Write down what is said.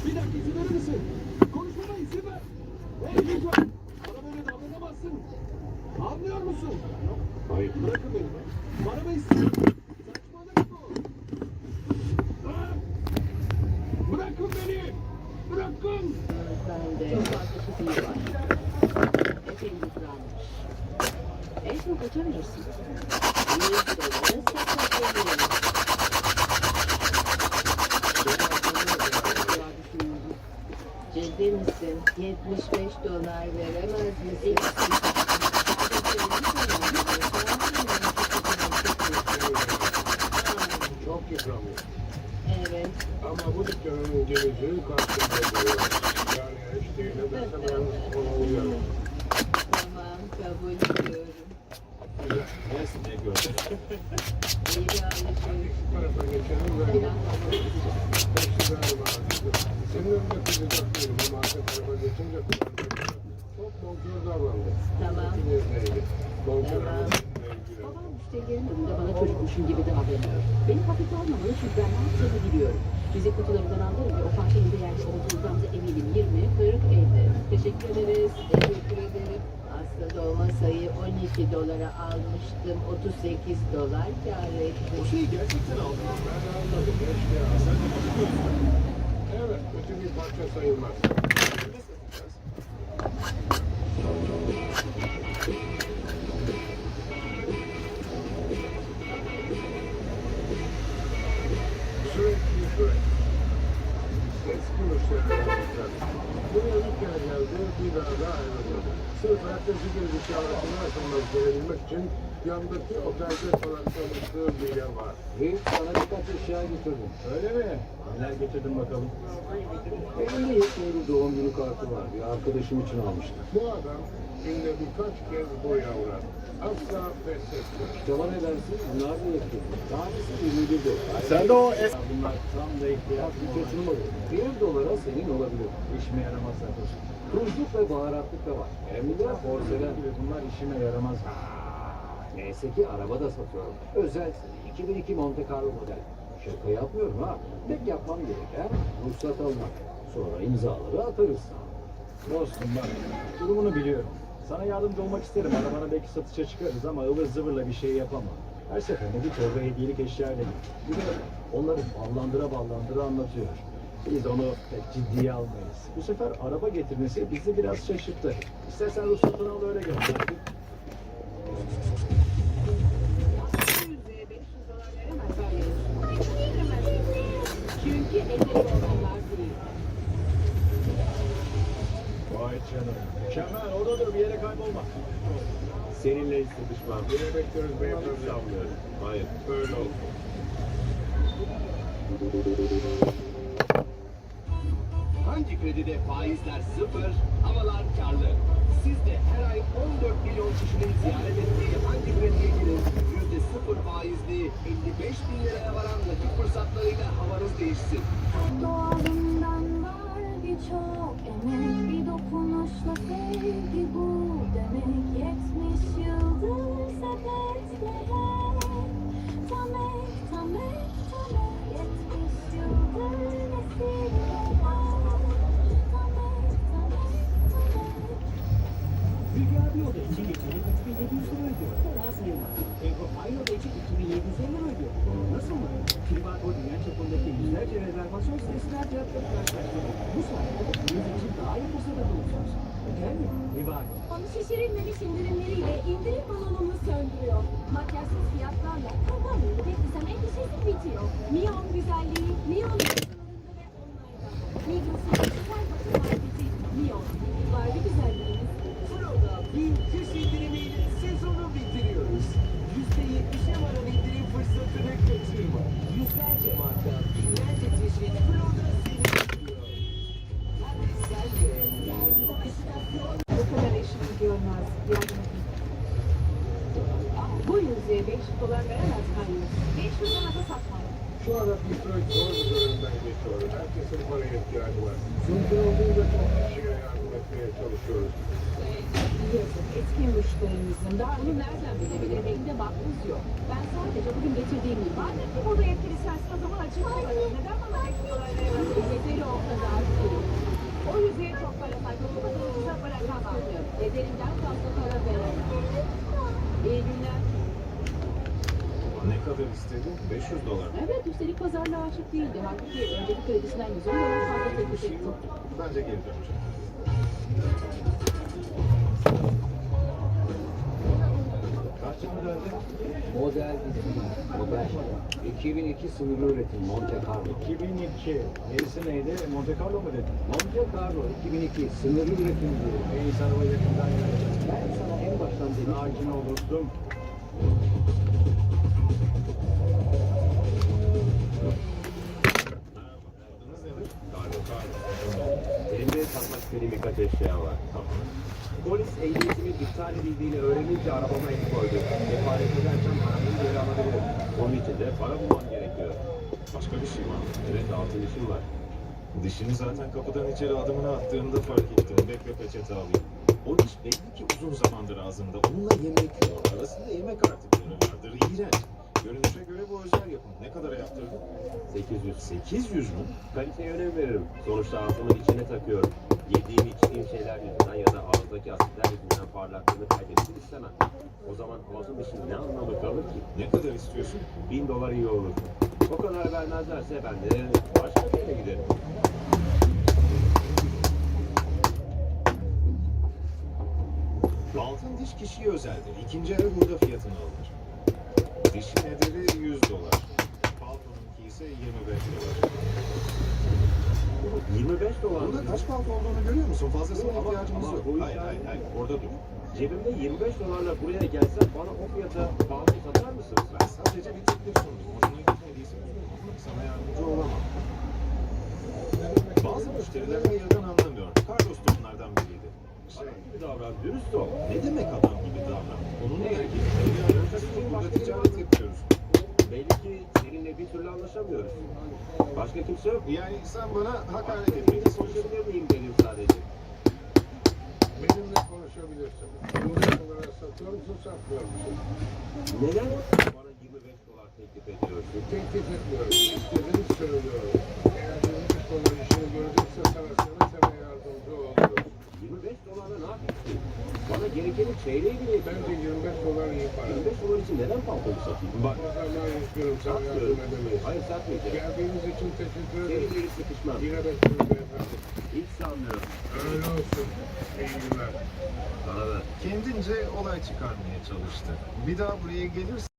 Bir dakika izin verir misin? Konuşmama izin ver. Hey lütfen. Bana böyle davranamazsın. Anlıyor musun? Hayır. Bırakın beni. Bana mı istiyorsun? Saçmalık bu. Ah! Bırakın beni. Bırakın. Bende çok fazla şüphe var. Epey yıpranmış. En çok uçabilirsin. $100 saklayabilirim. Ciddi misin? $75 veremez misin? Çok yıpranmış. Evet. Ama bu dükkanın geleceği karşımda duruyor. Yani eşliğine de ben ona uyarım. Tamam, kabul ediyorum. Güzel. Ne gördün? İyi bir alışveriş. Şu tarafa geçelim ve taksi galiba acıdı. Senin önünde kızacak değilim ama arka tarafa geçince kullanacak. Çok bonkör davrandı. Tamam. İkinizdeydi. Bonkör Tamam. ama ilgili. Babam müşterilerin önünde bana çocukmuşum gibi davranıyor. Beni hafife almamalı çünkü ben ne yaptığımı biliyorum. Bizi kutularından alırım ve o parçanın değerli olduğundan da eminim. 20, 40, 50. Teşekkür ederiz. Teşekkür ederim. Aslında olma sayı $12 almıştım. $38 kâr ettim. O şeyi gerçekten aldın. Ben anladım. Eşya. Sen de bakıyorsun. Evet, kötü bir parça sayılmaz. Ne satacağız? Sürekli böyle. Eski müşterilerimizden. Buraya ilk kere geldi, bir daha ayrılmadı. Sırf ertesi gün dışarısına açılmak gelebilmek için yandaki otelde falan çalıştığı bir yer var. Sana birkaç eşya getirdim. Öyle mi? Neler getirdin bakalım? Elimde yepyeni bir doğum günü kartı var. Bir arkadaşım için almıştım. Bu adam günde birkaç kez buraya uğrar. Asla pes etmez. Kitaba ne dersin? Bunlar da yapıyor. Tanesi $21. Sen de o Bunlar tam da ihtiyaç bir kaçırmadı. $1 senin olabilir. İşime yaramaz zaten. Tuzluk ve baharatlık da var. Hem de porselen. Bunlar işime yaramaz. Neyse ki araba da satıyorum. Özel 2002 Monte Carlo model. Şaka yapmıyorum ha. Tek yapmam gereken ruhsat almak. Sonra imzaları atarız. Dostum bak, durumunu biliyorum. Sana yardımcı olmak isterim. Arabana belki satışa çıkarız ama ıvır zıvırla bir şey yapamam. Her seferinde bir torba hediyelik eşya ile bir de onları ballandıra anlatıyor. Biz onu pek ciddiye almayız. Bu sefer araba getirmesi bizi biraz şaşırttı. İstersen ruhsatını al öyle gel. $500 veremez çünkü elleri olanlar değil. Vay canım. Mükemmel, orada dur, bir yere kaybolma. Seninle hiç sıkışmam. Yine bekliyoruz beyefendi. Sanmıyorum. Hayır, öyle oldu. Hangi kredide faizler sıfır, havalar karlı? Siz de her ay 14 milyon kişinin ziyaret ettiği hangi krediye girin? %0 faizli 55 bin liraya varan nakit fırsatlarıyla havanız değişsin. Doğalından var birçok emek, bir dokunuşla sevgi bu demek. 70 yıldır sepetleyen tamek, tamek, tamek. 70 yıldır nesille var tamek, tamek, tamek. Bilgi abi oda için geçenlik 3700 lira ödüyor. Fena sayılmaz. Ebru aynı oda için 2750 lira ödüyor. Nasıl mı? Trivago dünya çapındaki yüzlerce rezervasyon sitesinden fiyatları karşılaştırıyor. Bu sayede bunun için daha iyi fırsata bulursunuz. Öder mi? Trivago. Onu şişirilmemiş indirimleriyle indirim balonunu söndürüyor. Makyajsız fiyatlarla kampanyalı beklesem endişesi bitiyor. Neon güzelliği, Neon mağazalarında ve online'da. Migros'un süper bakım marketi Neon. Barbie güzelliğiniz. Burada bir kış indirimiyle sezonu bitiriyoruz. %70'e varan indirim fırsatını kaçırma. Yüzlerce marka, binlerce çeşit Pro'da seni bekliyor. Hadi sen de gel başlasın. Bu kadar eşimi görmez. Yardım edin. Bu yüzeye $500 veremez hayır. 500 lira da satmam. Şu anda Detroit zor bir dönemden geçiyor. Herkesin paraya ihtiyacı var. Mümkün olduğunca çok kişiye yardım etmeye çalışıyoruz. Biliyorsun eski müşterimizin. Daha bunu nereden bilebilirim? Elimde makbuz yok. Ben sadece bugün getirdiğim gibi. Madem ki burada yetkili sensin o zaman açık. Neden bana $500 veremezsin? Yeteri o kadar. kadar istedi? 500 dolar. Evet, üstelik pazarlığa açık değildi. Halbuki önceki kredisinden 110 dolar fazla Bir teklif şey etti. yok. Bence geri döneceğim. Kaç mı döndü? Model 2002 sınırlı üretim Monte Carlo. 2002. Gerisi neydi? Monte Carlo mu dedin? Monte Carlo 2002 sınırlı üretim diyor. En iyisi arabayı yakından görecek. Ben sana en baştan dedim. Sakin ol dostum. Adınız nedir? Carlo. Elimde satmak istediğim birkaç eşya var. Polis ehliyetimin iptal edildiğini öğrenince arabama el koydu. Kefaret ederken paramı geri alabilirim. Onun için de para bulmam gerekiyor. Başka bir şey var mı? Evet, altın işim var. Dişini zaten kapıdan içeri adımını attığında fark ettim. Bekle peçete alayım. O diş belli ki uzun zamandır ağzında. Onunla yemek yok. Arasında yemek artıkları vardır. İğrenç. Görünüşe göre bu özel yapım. Ne kadara yaptırdın? 800. 800 mü? Kaliteye önem veririm. Sonuçta ağzımın içine takıyorum. Yediğim içtiğim şeyler yüzünden ya da ağızdaki asitler yüzünden parlaklığını kaybetsin istemem. O zaman ağzım için ne anlamı kalır ki? Ne kadar istiyorsun? 1000 dolar iyi olur. O kadar vermezlerse ben de başka bir yere giderim. Altın diş kişiye özeldir. İkinci el burada fiyatını alır. Dişin ederi 100 dolar. Paltonunki ise 25 dolar. 25 dolar. Burada kaç palto olduğunu görüyor musun? Fazlasına Ama- ihtiyacımız ama yok. bu Hayır, işler- hayır, hayır. Orada dur. Cebimde 25 dolarla buraya gelsem bana o fiyata palto satar mısınız? Ben sadece bir teklif sundum. Hoşuna gitmediyse üzülme. Sana yardımcı olamam. Bazı müşteriler hayırdan anlamıyor. Carlos da onlardan biriydi. Adam gibi davran, dürüst ol. Ne demek adam gibi davran? Onunla ilgili bir alakası yok. Burada ticaret yapıyoruz. Belli ki seninle bir türlü anlaşamıyoruz. Başka kimse yok. Yani sen bana hakaret etmek istiyorsun. Konuşabilir miyim dedim sadece. Benimle konuşabilirsin. Yıldız olarak satıyor musun, satmıyor musun? Neden bana 25 dolar teklif ediyorsun? Teklif etmiyorum. İstediğini söylüyorum. Eğer yıldız olan işini görecekse sana seve seve yardımcı olurum. 25 dolarla ne yapayım ki? Bana gerekenin çeyreği bile yetmiyor. Bence 25 dolar iyi para. 25 dolar için neden paltomu satayım? Bak, O zaman üzgünüm, sana satmıyorum. yardım edemeyiz. Hayır, satmayacağım. Geldiğiniz için teşekkür ederim. Senin yeri sıkışmam. Yine bekliyorum beyefendi. Hiç sanmıyorum. Öyle olsun. İyi günler. Bana ver. Kendince olay çıkarmaya çalıştı. Bir daha buraya gelirse